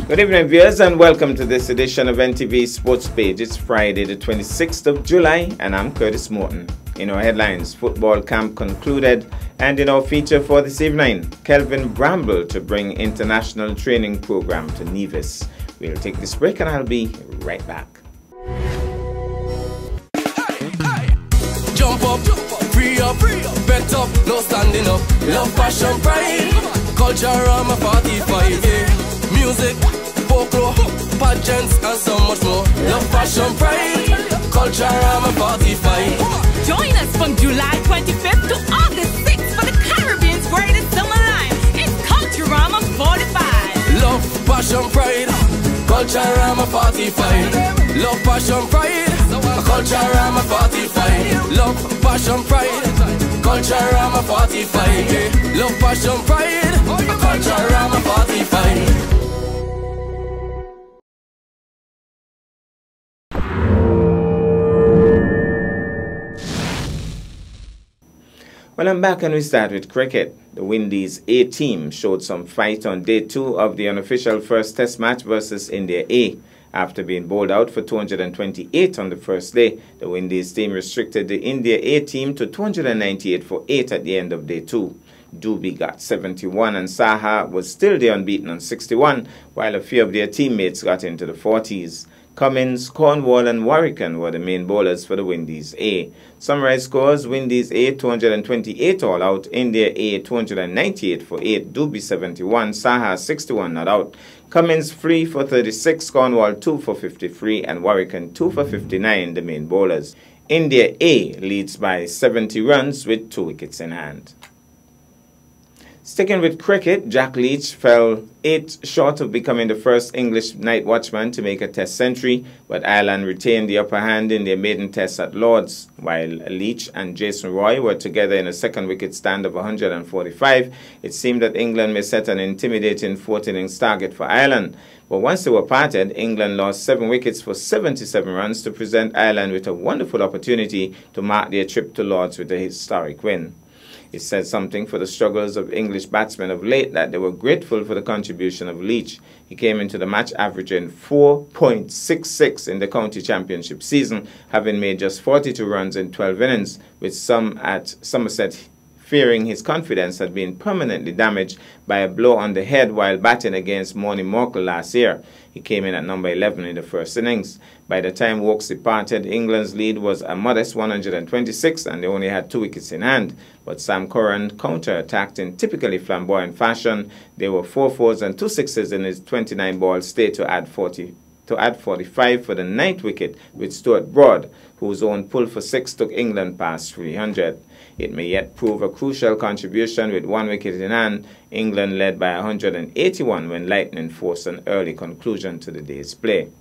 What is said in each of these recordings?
Good evening, viewers, and welcome to this edition of NTV Sports Page. It's Friday, the 26th of July, and I'm Curtis Morton. In our headlines, football camp concluded, and in our feature for this evening, Kelvin Bramble to bring international training program to Nevis. We'll take this break, and I'll be right back. Jump up, free up, bet up, no standing up. Love, passion, pride, culture, I'm a 45, yeah. Music, folklore, pageants, and so much more. Love, passion, pride, culture, I'm a 45. Join us from July 25th to August 6th for the Caribbean's greatest summer line. It's Culturama 45. Love, passion, pride, culture, I'm a 45. Love, passion, pride, culture, I'm a 45. Love, passion, pride, culture, I'm a 45. Yeah. Love, passion, pride, culture, I'm a 45. Well, I'm back and we start with cricket. The Windies A team showed some fight on day 2 of the unofficial first test match versus India A. After being bowled out for 228 on the first day, the Windies team restricted the India A team to 298 for 8 at the end of day 2. Dubey got 71 and Saha was still the unbeaten on 61, while a few of their teammates got into the 40s. Cummins, Cornwall and Warwican were the main bowlers for the Windies A. Summarized scores: Windies A 228 all out, India A 298 for 8, Dubey 71, Saha 61 not out, Cummins 3 for 36, Cornwall 2 for 53 and Warwican 2 for 59 the main bowlers. India A leads by 70 runs with 2 wickets in hand. Sticking with cricket, Jack Leach fell 8 short of becoming the first English night watchman to make a test century, but Ireland retained the upper hand in their maiden test at Lord's. While Leach and Jason Roy were together in a second wicket stand of 145, it seemed that England may set an intimidating 4th innings target for Ireland. But once they were parted, England lost 7 wickets for 77 runs to present Ireland with a wonderful opportunity to mark their trip to Lord's with a historic win. It said something for the struggles of English batsmen of late that they were grateful for the contribution of Leach. He came into the match averaging 4.66 in the county championship season, having made just 42 runs in 12 innings, with some at Somerset fearing his confidence had been permanently damaged by a blow on the head while batting against Morne Morkel last year. He came in at number 11 in the first innings. By the time Woakes departed, England's lead was a modest 126 and they only had 2 wickets in hand. But Sam Curran counter-attacked in typically flamboyant fashion. There were 4 fours and 2 sixes in his 29-ball stay to add 45 for the 9th wicket, with Stuart Broad, whose own pull for 6 took England past 300. It may yet prove a crucial contribution with 1 wicket in hand. England led by 181 when Lightning forced an early conclusion to the day's play.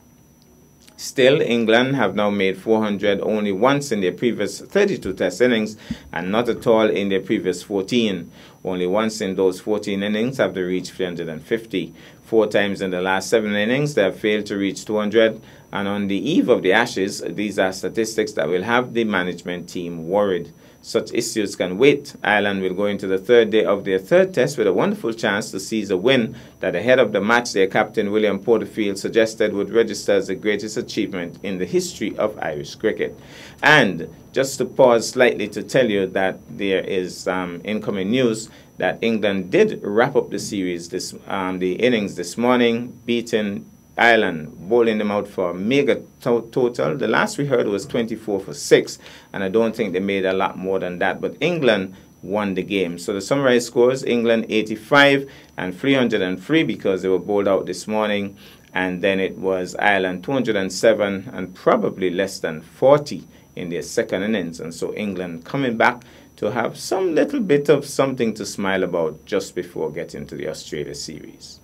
Still, England have now made 400 only once in their previous 32 test innings and not at all in their previous 14. Only once in those 14 innings have they reached 350. 4 times in the last 7 innings they have failed to reach 200, and on the eve of the Ashes, these are statistics that will have the management team worried. Such issues can wait. Ireland will go into the 3rd day of their 3rd test with a wonderful chance to seize a win that ahead of the match their captain William Porterfield suggested would register as the greatest achievement in the history of Irish cricket. And just to pause slightly to tell you that there is incoming news that England did wrap up the series, the innings this morning, beating Ireland, bowling them out for a mega total. The last we heard was 24 for 6, and I don't think they made a lot more than that. But England won the game. So the summarized scores: England 85 and 303 because they were bowled out this morning, and then it was Ireland 207 and probably less than 40 in their second innings. And so England coming back to have some little bit of something to smile about just before getting to the Australia series.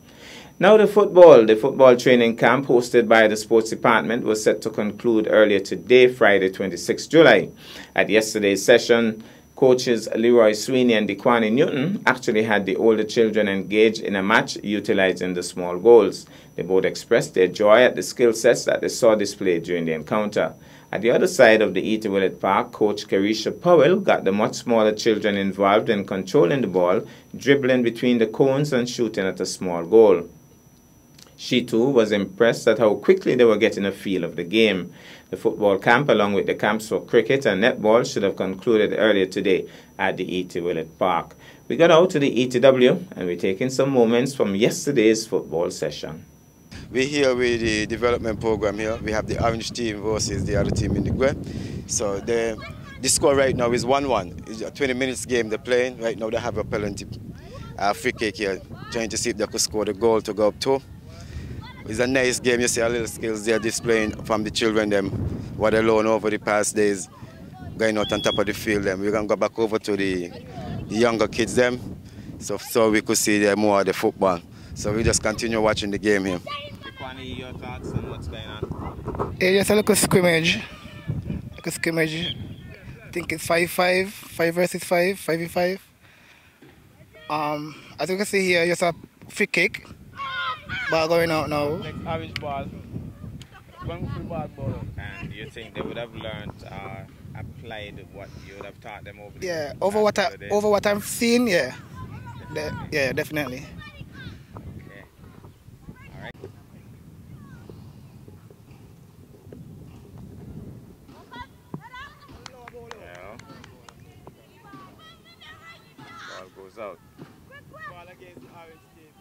Now the football training camp hosted by the sports department was set to conclude earlier today, Friday 26 July. At yesterday's session, coaches Leroy Sweeney and Dequani Newton actually had the older children engaged in a match utilizing the small goals. They both expressed their joy at the skill sets that they saw displayed during the encounter. At the other side of the E.T. Willett Park, Coach Carisha Powell got the much smaller children involved in controlling the ball, dribbling between the cones and shooting at a small goal. She too was impressed at how quickly they were getting a feel of the game. The football camp, along with the camps for cricket and netball, should have concluded earlier today at the E.T. Willett Park. We got out to the ETW and we're taking some moments from yesterday's football session. We're here with the development program here. We have the Orange team versus the other team in the grey. So the score right now is 1-1. It's a 20 minutes game they're playing. Right now they have a penalty free kick here, trying to see if they could score the goal to go up 2. It's a nice game. You see a little skills they're displaying from the children, them, what they learned over the past days, going out on top of the field. Them. We're going to go back over to the younger kids, them, so we could see more of the football. So we just continue watching the game here. Your thoughts on what's going on? Yeah, just a little scrimmage. I think it's 5-5, 5 versus 5, 5v5. As you can see here, just a free kick. Ball going out now. Next orange ball. One free ball. And you think they would have learned, applied what you would have taught them over the Yeah, over what I'm seeing, yeah. Yeah, definitely. Okay. All right. Yeah. Ball goes out. Ball against the orange team.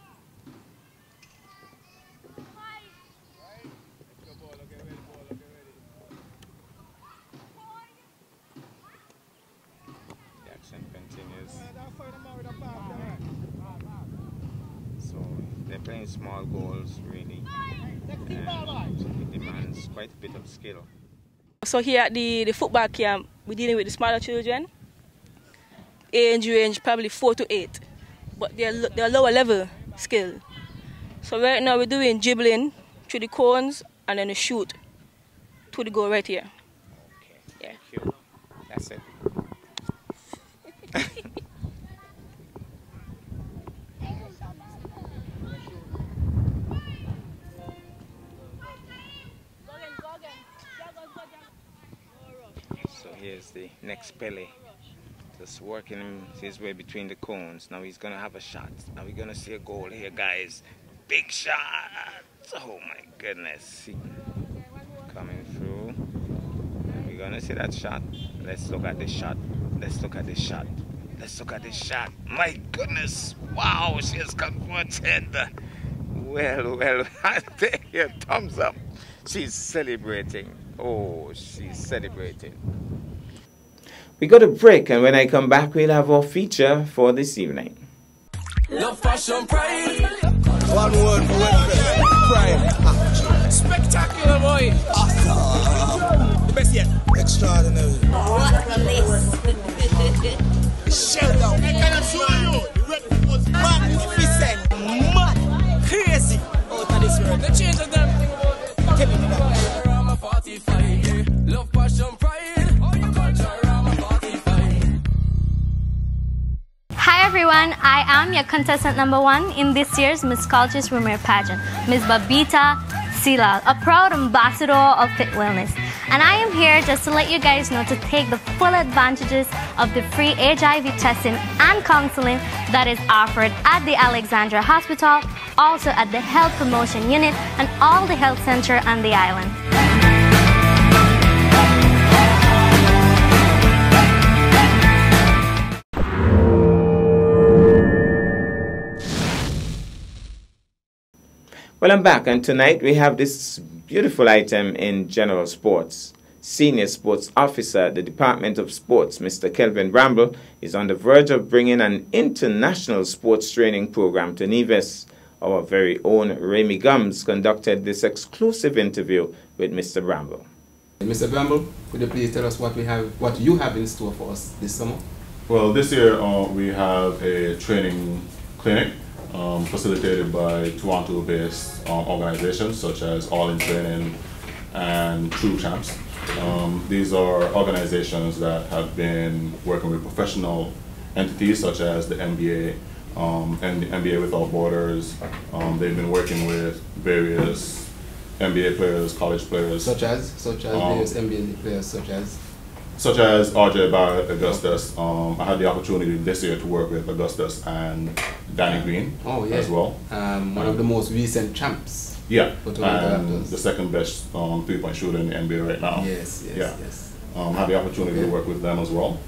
The action continues. So they're playing small goals really, and it demands quite a bit of skill. So here at the football camp, we're dealing with the smaller children, age range probably 4 to 8, but they're lower level skill. So right now we're doing dribbling through the cones and then a shoot to the goal right here. Okay, Yeah. thank you. That's it. So here's the next Pele, just working his way between the cones. Now he's gonna have a shot. Now we're gonna see a goal here, guys. Big shot! Oh my goodness! Coming through. And we're gonna see that shot. Let's look at this shot. Let's look at this shot. Let's look at this shot. My goodness! Wow! She has converted. Well, I take your thumbs up. She's celebrating. Oh, she's celebrating. We got a break, and when I come back, we'll have our feature for this evening. Love, passion, pride. One word for welfare. Pride. Spectacular, boy. Awesome. The best yet. Extraordinary. What from this? Shout out. I cannot show you. The red was magnificent. Mad. Crazy. Out of this world. The change of them. Tell me that. I'm 45, yeah. Love, passion, pride. Hi everyone, I am your contestant number 1 in this year's Miss Culture's Rumor Pageant, Miss Babita Silal, a proud ambassador of Fit Wellness. And I am here just to let you guys know to take the full advantages of the free HIV testing and counseling that is offered at the Alexandra Hospital, also at the Health Promotion Unit and all the health center on the island. Well, I'm back, and tonight we have this beautiful item in general sports. Senior Sports Officer at the Department of Sports, Mr. Kelvin Bramble, is on the verge of bringing an international sports training program to Nevis. Our very own Remy Gums conducted this exclusive interview with Mr. Bramble. Mr. Bramble, could you please tell us what you have in store for us this summer? Well, this year we have a training clinic facilitated by Toronto-based organizations such as All In Training and True Champs. These are organizations that have been working with professional entities such as the NBA and the NBA Without Borders. They've been working with various NBA players, college players. Such as various NBA players, such as RJ Barrett, Augustus. I had the opportunity this year to work with Augustus and Danny Green as well. One of the most recent champs Yeah, For Toronto and Raptors. the second best three-point shooter in the NBA right now. Yes, yes, yeah. yes. Had the opportunity to work with them as well.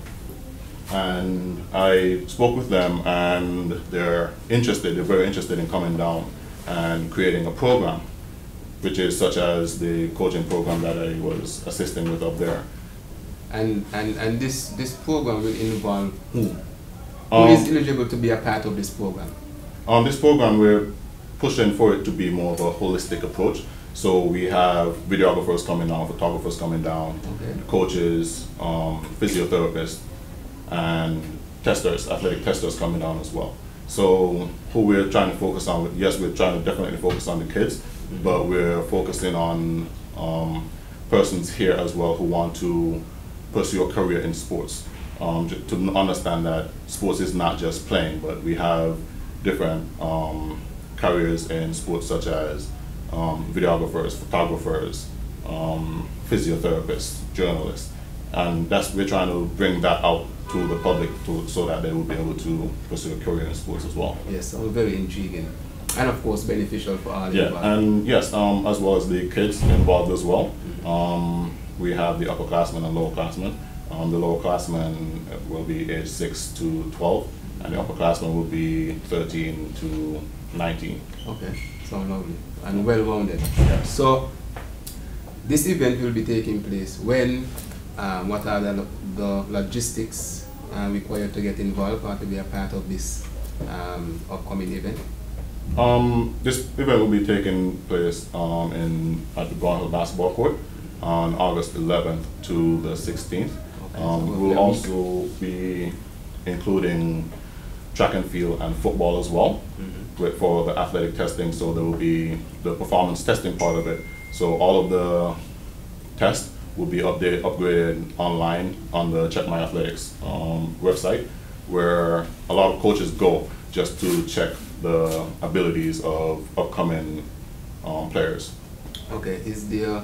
And I spoke with them, and they're very interested in coming down and creating a program, which is such as the coaching program that I was assisting with up there. And this program will involve who? Who is eligible to be a part of this program? This program, we're pushing for it to be more of a holistic approach. So we have videographers coming down, photographers coming down, coaches, physiotherapists, and testers, athletic testers coming down as well. So who we're trying to focus on, yes, we're trying to definitely focus on the kids, but we're focusing on persons here as well who want to pursue a career in sports. To understand that sports is not just playing, but we have different careers in sports such as videographers, photographers, physiotherapists, journalists. And we're trying to bring that out to the public so that they will be able to pursue a career in sports as well. Yes, very intriguing. And of course beneficial for all Yeah, involved. and yes, as well as the kids involved as well. We have the upperclassmen and lowerclassmen. The lowerclassmen will be age 6 to 12, and the upperclassmen will be 13 to 19. Okay, so lovely and well-rounded. Yes. So this event will be taking place when, what are the logistics required to get involved or to be a part of this upcoming event? This event will be taking place at the Brown Hill Basketball Court on August 11th to the 16th. We'll also be including track and field and football as well for the athletic testing. So there will be the performance testing part of it. So all of the tests will be upgraded online on the Check My Athletics website, where a lot of coaches go just to check the abilities of upcoming players. Okay, is there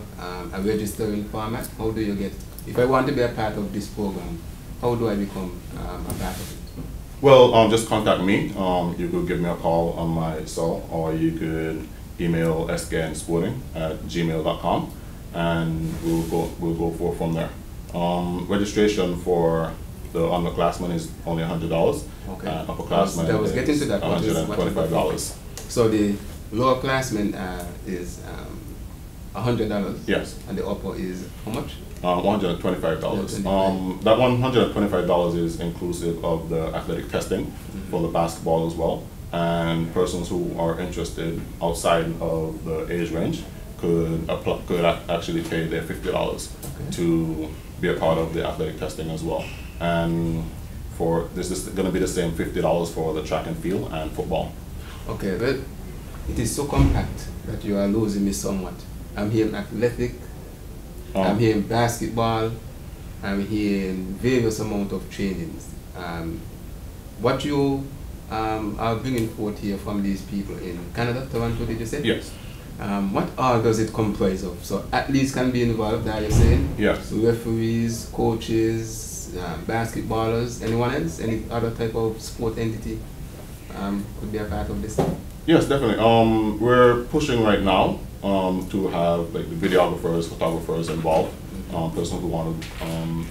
a registering format? How do you get, if I want to be a part of this program, how do I become a part of it? Well, just contact me. You could give me a call on my cell, or you could email skansporting@gmail.com, and we'll go forward from there. Registration for the underclassmen is only $100. Okay. Upperclassmen I was getting to that. $125. So the lower classmen is $100. Yes. And the upper is how much? $125. That $125 is inclusive of the athletic testing for the basketball as well. And persons who are interested outside of the age range could actually pay their $50 to be a part of the athletic testing as well. And this is going to be the same $50 for the track and field and football. Okay, well, it is so compact that you are losing me somewhat. I'm hearing athletic, I'm hearing basketball, I'm hearing various amount of trainings. What you are bringing forth here from these people in Canada, Toronto, did you say? Yes. What all does it comprise of? So athletes can be involved, are you saying? Yes. Referees, coaches, basketballers, anyone else? Any other type of sport entity could be a part of this? Yes, definitely. We're pushing right now to have like the videographers, photographers involved. Persons who want to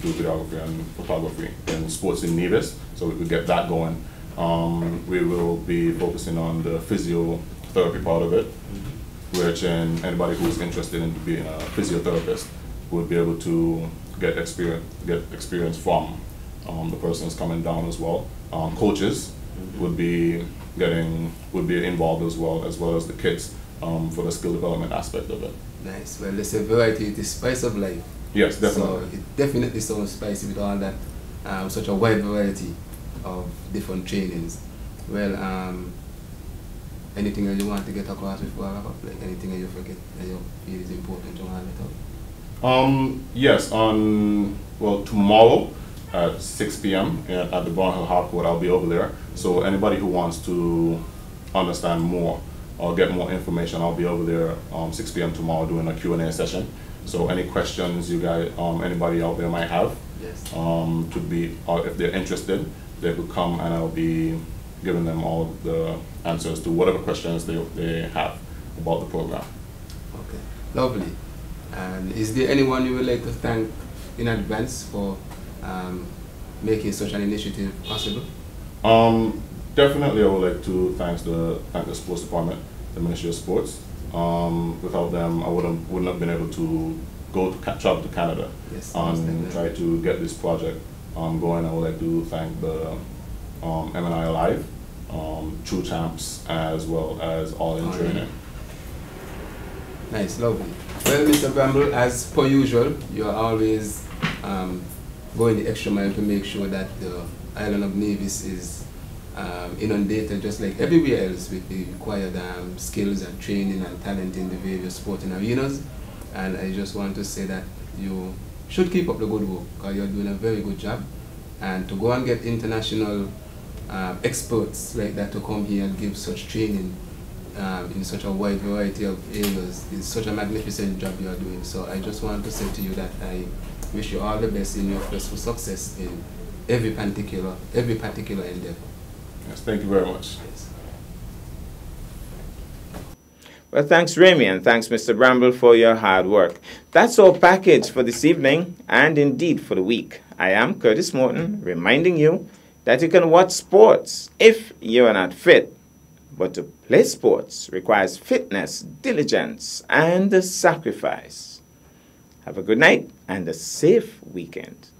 do videography and photography in sports in Nevis, so we could get that going. We will be focusing on the physiotherapy part of it, which anybody who's interested in being a physiotherapist would be able to get experience from the persons coming down as well. Coaches would be involved as well as the kids for the skill development aspect of it. Nice. Well, it's a variety. It is spice of life. Yes, definitely. So it definitely sounds spicy with all that, such a wide variety of different trainings. Well, anything else you want to get across before I wrap up? Like anything else you forget that you feel is important to highlight out? Yes, tomorrow at 6 p.m. at the Brown Hill Hardcourt, I'll be over there. So anybody who wants to understand more or get more information, I'll be over there 6 p.m. tomorrow doing a Q&A session. So any questions you guys, anybody out there might have, yes. Or if they're interested, they could come and I'll be giving them all the answers to whatever questions they have about the program. Okay, lovely. And is there anyone you would like to thank in advance for making such an initiative possible? Definitely, I would like to thank the sports department, the Ministry of Sports. Without them, I wouldn't have been able to travel to Canada and try to get this project going. I would like to thank the MNI Alive, True Champs, as well as All in Training. Nice, lovely. Well, Mr. Bramble, as per usual, you're always going the extra mile to make sure that the island of Nevis is inundated just like everywhere else with the required skills and training and talent in the various sporting arenas. And I just want to say that you should keep up the good work because you're doing a very good job. And to go and get international experts like that to come here and give such training in such a wide variety of areas is such a magnificent job you are doing. So I just want to say to you that I wish you all the best in your quest for success in every particular endeavor. Yes, thank you very much. Yes. Well, thanks, Remy, and thanks, Mr. Bramble, for your hard work. That's our package for this evening and indeed for the week. I am Curtis Morton, reminding you that you can watch sports if you are not fit. But to play sports requires fitness, diligence, and sacrifice. Have a good night and a safe weekend.